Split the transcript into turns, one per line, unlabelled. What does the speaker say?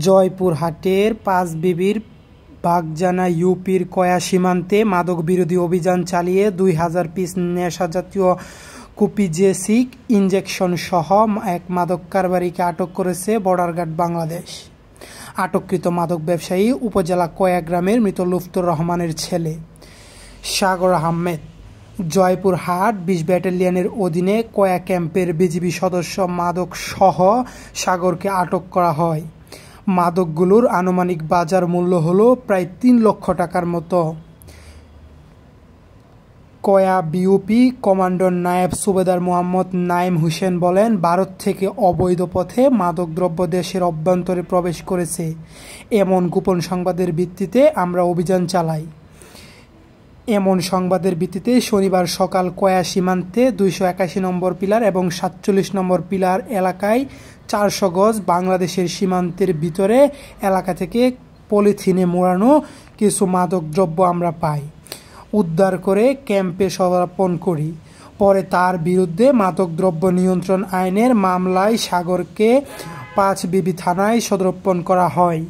জয়পুরহাটের পাঁচবিবির বাগজানা ইউপির কয়া সীমান্তে মাদক বিরোধী অভিযান চালিয়ে ২,০০০ পিস নেশাজাতীয় কুপিজেসিক ইনজেকশন সহ এক মাদক কারবারিকে আটক করেছে বর্ডার গার্ড বাংলাদেশ। আটককৃত মাদক ব্যবসায়ী উপজেলা কয়া গ্রামের মৃত লুৎফর রহমানের ছেলে সাগর আহমেদ। জয়পুরহাট ২০ ব্যাটালিয়নের অধীনে কয়া ক্যাম্পের বিজিবি সদস্য মাদক সহ সাগরকে আটক করা হয়। মাদকগুলোর আনুমানিক বাজার মূল্য হলো প্রায় ৩ লক্ষ টাকার মতো। কয়া বিউপি কমান্ডার নায়েব সুবেদার মোহাম্মদ নাইম হোসেন বলেন, ভারত থেকে অবৈধ পথে মাদকদ্রব্য দেশের অভ্যন্তরে প্রবেশ করেছে। এমন গোপন সংবাদের ভিত্তিতে আমরা অভিযান চালাই। এমন সংবাদের ভিত্তিতে শনিবার সকাল কয়া সীমান্তে ২৮১ নম্বর পিলার এবং ৪৭ নম্বর পিলার এলাকায় ৪০০ গজ বাংলাদেশের সীমান্তের ভিতরে এলাকা থেকে পলিথিনে মোড়ানো কিছু মাদকদ্রব্য আমরা পাই, উদ্ধার করে ক্যাম্পে সমর্পণ করি। পরে তার বিরুদ্ধে মাদকদ্রব্য নিয়ন্ত্রণ আইনের মামলায় সাগরকে পাঁচবিবি থানায় সোপর্দ করা হয়।